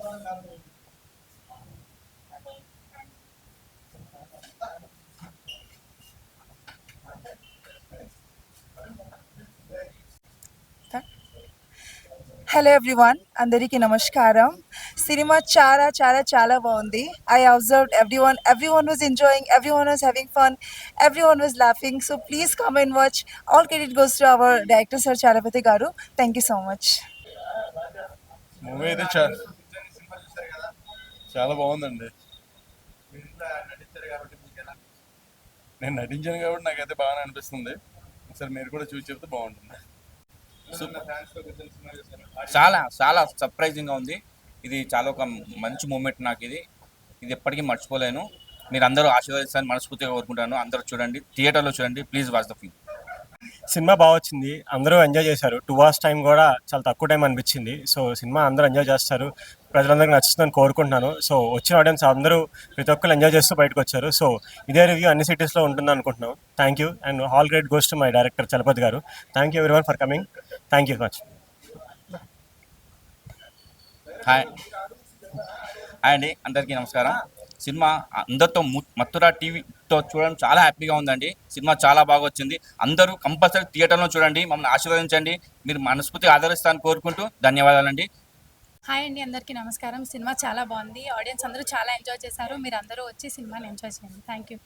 Hello everyone, Andariki Namaskaram. Cinema Chala Bondi. I observed everyone was enjoying, everyone was having fun, everyone was laughing. So please come and watch. All credit goes to our director Sir Chalapati Garu. Thank you so much. Movie అయితే చాలా బాగుందండి. నేను నటించాను కాబట్టి నాకైతే బాగానే అనిపిస్తుంది. ఒకసారి మీరు కూడా చూసి చెప్తే బాగుంటుంది. చాలా చాలా సర్ప్రైజింగ్గా ఉంది. ఇది చాలా ఒక మంచి మూమెంట్ నాకు. ఇది ఎప్పటికీ మర్చిపోలేను. మీరు అందరూ ఆశీర్వదిస్తారని మనస్ఫూర్తిగా కోరుకుంటాను. అందరూ చూడండి, థియేటర్లో చూడండి. Please watch the film. Cinema బాగా వచ్చింది, అందరూ ఎంజాయ్ చేశారు. 2 hours టైం కూడా చాలా తక్కువ టైం అనిపించింది. సో సినిమా అందరూ ఎంజాయ్ చేస్తారు, ప్రజలందరికీ నచ్చుతుందని కోరుకుంటున్నాను. సో వచ్చిన ఆడియన్స్ అందరూ ప్రతి ఒక్కరు ఎంజాయ్ చేస్తూ బయటకు వచ్చారు. సో ఇదే రివ్యూ అన్ని సిటీస్లో ఉంటుంది అనుకుంటున్నాం. Thank you and all great goes to my director Chalapathi గారు. Thank you everyone for coming. Thank you much. Hi అండి, అందరికీ నమస్కారం. సినిమా అందరితో మత్తురా టీవీతో చూడడం చాలా హ్యాపీగా ఉందండి. సినిమా చాలా బాగా వచ్చింది. అందరూ కంపల్సరీ థియేటర్లో చూడండి, మమ్మల్ని ఆశీర్వదించండి. మీరు మనస్ఫూర్తిగా ఆదరిస్తారని కోరుకుంటూ ధన్యవాదాలండి. హాయ్ అండి, అందరికీ నమస్కారం. సినిమా చాలా బాగుంది, ఆడియన్స్ అందరూ చాలా ఎంజాయ్ చేశారు. మీరు అందరూ వచ్చి సినిమాని ఎంజాయ్ చేయండి. Thank you.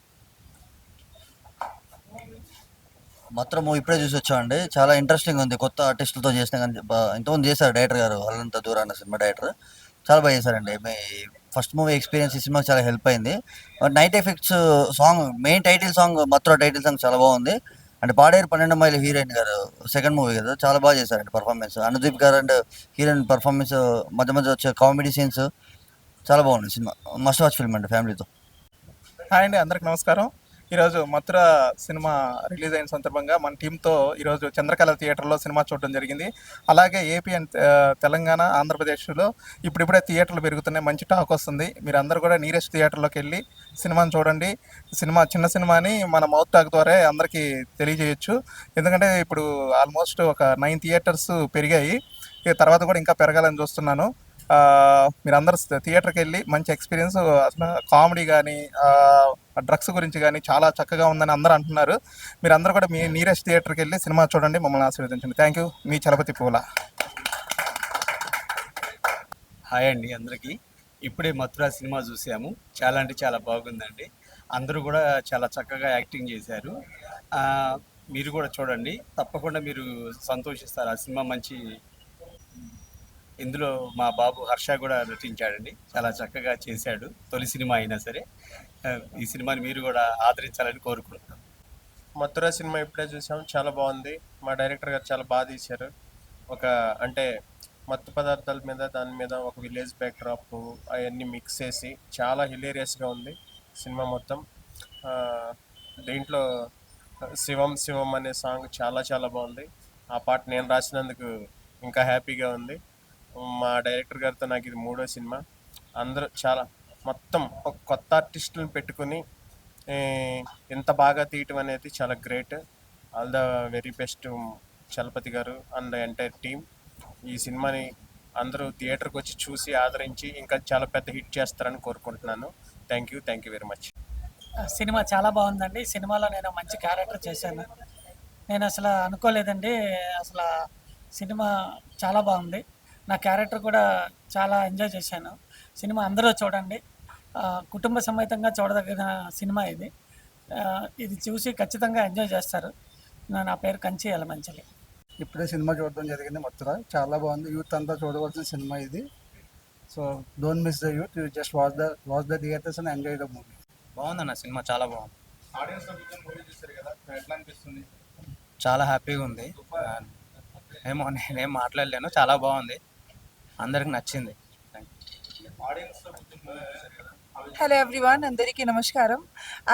మాత్రం ఇప్పుడే చూసి వచ్చామండి. చాలా ఇంట్రెస్టింగ్ ఉంది. కొత్త ఆర్టిస్టులతో చేసిన కానీ ఇంతకుముందు చేశారు డైరెక్టర్ గారు, అల్లంత దూరాన సినిమా డైరెక్టర్ చాలా బాగా చేశారండి. ఫస్ట్ మూవీ ఎక్స్పీరియన్స్ ఈ సినిమాకి చాలా హెల్ప్ అయింది. Night effects song, main title song మత్తురా టైటిల్ సాంగ్ చాలా బాగుంది. అంటే పాడేరు 12 మైలు హీరోయిన్ గారు సెకండ్ మూవీ కదా, చాలా బాగా చేశారండి పర్ఫార్మెన్స్. అనుదీప్ గారు అండ్ హీరోయిన్ పర్ఫార్మెన్స్, మధ్య మధ్య వచ్చే కామెడీ సీన్స్ చాలా బాగుంది. సినిమా మస్ట్ వాచ్ ఫిల్మ్ అండి ఫ్యామిలీతో. హాయ్ అండి, అందరికి నమస్కారం. ఈరోజు మథుర సినిమా రిలీజ్ అయిన సందర్భంగా మన టీంతో ఈరోజు చంద్రకళ థియేటర్లో సినిమా చూడడం జరిగింది. అలాగే ఏపీ అండ్ తెలంగాణ, ఆంధ్రప్రదేశ్లో ఇప్పుడిప్పుడే థియేటర్లు పెరుగుతున్నాయి, మంచి టాక్ వస్తుంది. మీరు అందరూ కూడా నియరెస్ట్ థియేటర్లోకి వెళ్ళి సినిమాని చూడండి. చిన్న సినిమాని మన మౌత్ టాక్ ద్వారా అందరికీ తెలియజేయచ్చు. ఎందుకంటే ఇప్పుడు ఆల్మోస్ట్ ఒక 9 థియేటర్స్ పెరిగాయి, తర్వాత కూడా ఇంకా పెరగాలని చూస్తున్నాను. మీరందరూ థియేటర్కి వెళ్ళి మంచి ఎక్స్పీరియన్స్, అసలు కామెడీ కానీ డ్రగ్స్ గురించి కానీ చాలా చక్కగా ఉందని అందరూ అంటున్నారు. మీరందరూ కూడా మీ నియరెస్ట్ థియేటర్కి వెళ్ళి సినిమా చూడండి, మమ్మల్ని ఆశీర్వదించండి. Thank you. మీ చలపతి పూల. హాయ్ అండి అందరికీ. ఇప్పుడే మథురా సినిమా చూసాము, చాలా అంటే చాలా బాగుందండి. అందరూ కూడా చాలా చక్కగా యాక్టింగ్ చేశారు. మీరు కూడా చూడండి, తప్పకుండా మీరు సంతోషిస్తారు. ఆ సినిమా మంచి. ఇందులో మా బాబు హర్ష కూడా నటించాడండి, చాలా చక్కగా చేశాడు. తొలి సినిమా అయినా సరే ఈ సినిమాని మీరు కూడా ఆదరించాలని కోరుకుంటున్నాం. మథురా సినిమా ఇప్పుడే చూసాం, చాలా బాగుంది. మా డైరెక్టర్ గారు చాలా బాగా తీశారు. అంటే మత్తు పదార్థాల మీద, దాని మీద ఒక విలేజ్ బ్యాక్డ్రాప్ అవన్నీ మిక్స్ చేసి చాలా హిలేరియస్గా ఉంది సినిమా మొత్తం. దీంట్లో శివం శివం అనే సాంగ్ చాలా చాలా బాగుంది. ఆ పాట నేను రాసినందుకు ఇంకా హ్యాపీగా ఉంది. మా డైరెక్టర్ గారితో నాకు ఇది 3వ సినిమా. అందరూ చాలా మొత్తం కొత్త ఆర్టిస్టులను పెట్టుకుని ఇంత బాగా తీయటం అనేది చాలా great. All the very best Chalapathi గారు అండ్ ద ఎంటైర్ టీమ్. ఈ సినిమాని అందరూ థియేటర్కి వచ్చి చూసి ఆదరించి ఇంకా చాలా పెద్ద హిట్ చేస్తారని కోరుకుంటున్నాను. Thank you very much. Cinema చాలా బాగుందండి. సినిమాలో నేను మంచి క్యారెక్టర్ చేశాను. నేను అసలు అనుకోలేదండి. అసలు సినిమా చాలా బాగుంది. నా క్యారెక్టర్ కూడా చాలా ఎంజాయ్ చేశాను. సినిమా అందరూ చూడండి, కుటుంబ సమేతంగా చూడదగిన సినిమా ఇది. ఇది చూసి ఖచ్చితంగా ఎంజాయ్ చేస్తారు. నా పేరు కంచి ఎలమంచలి. ఇప్పుడే సినిమా చూడడం జరిగింది మథురా, చాలా బాగుంది. యూత్ అంతా చూడవలసిన సినిమా ఇది. So don't miss the youth, you just watch the theatres and enjoy the movie. బాగుందన్న సినిమా, చాలా బాగుంది. చాలా హ్యాపీగా ఉంది. నేనేం మాట్లాడలేను, చాలా బాగుంది, అందరికి నచ్చింది. Hello everyone, Andariki Namaskaram.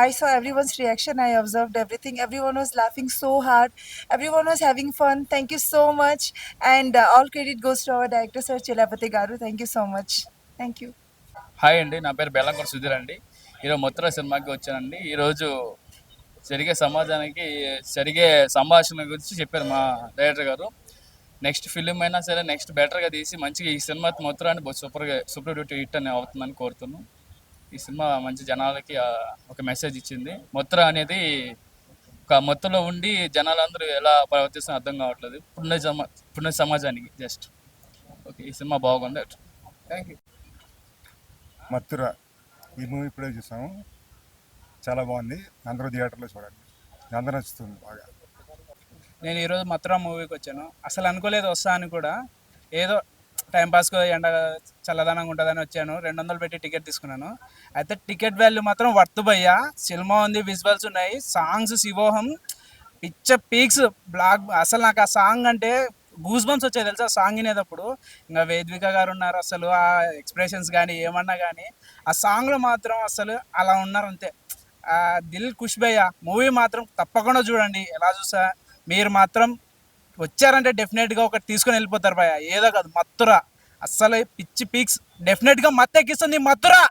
I saw everyone's reaction. I observed everything. Everyone was laughing so hard. Everyone was having fun. Thank you so much. And all credit goes to our director, Sir Chalapati Garu. Thank you so much. Thank you. Hi అండి, నా పేరు బెల్లంకొండ సుధీర్ అండి. ఈరోజు మథురా సినిమాకి వచ్చానండి. ఈరోజు జరిగే సమాజానికి జరిగే సంభాషణ గురించి చెప్పారు మా డైరెక్టర్ గారు. నెక్స్ట్ ఫిలిం అయినా సరే నెక్స్ట్ బెటర్గా తీసి మంచిగా ఈ సినిమా మొత్తాన్ని సూపర్ డూటీ హిట్ అని అవుతుందని కోరుతున్నాను. ఈ సినిమా మంచి జనాలకి ఒక మెసేజ్ ఇచ్చింది. మొత్తం అనేది ఒక మొత్తంలో ఉండి జనాలందరూ ఎలా ప్రవర్తిస్తున్నా అర్థం కావట్లేదు ఇప్పుడున్న సమాజానికి. జస్ట్ ఓకే, ఈ సినిమా బాగుంది. Thank you. మత్తుర ఈ మూవీ ఇప్పుడే చూసాము, చాలా బాగుంది. అందరూ థియేటర్లో చూడండి, అందరూ నచ్చుతుంది బాగా. నేను ఈరోజు మథురా మూవీకి వచ్చాను. అసలు అనుకోలేదు వస్తా అని కూడా, ఏదో టైంపాస్గా ఎండ చల్లదనంగా ఉంటుందని వచ్చాను. 200 పెట్టి టికెట్ తీసుకున్నాను. అయితే టికెట్ వాల్యూ మాత్రం వర్త్ భయ్యా. సినిమా ఉంది, విజువల్స్ ఉన్నాయి, సాంగ్స్ శివోహం పిచ్చ పీక్స్ బ్లాక్. అసలు నాకు ఆ సాంగ్ అంటే గూస్ బంప్స్ వచ్చాయి తెలుసా సాంగ్ వినేటప్పుడు. ఇంకా వేద్విక గారు ఉన్నారు, అసలు ఆ ఎక్స్ప్రెషన్స్ కానీ ఏమన్నా కానీ ఆ సాంగ్లో మాత్రం అసలు అలా ఉన్నారు అంతే. దిల్ ఖుష్ భయ్యా. మూవీ మాత్రం తప్పకుండా చూడండి. ఎలా చూసా మీరు మాత్రం వచ్చారంటే డెఫినెట్గా ఒకటి తీసుకొని వెళ్ళిపోతారు భయ్యా. ఏదో కాదు, మత్తురా అస్సలు పిచ్చి పీక్స్, డెఫినెట్గా మత్తెక్కిస్తుంది మత్తురా.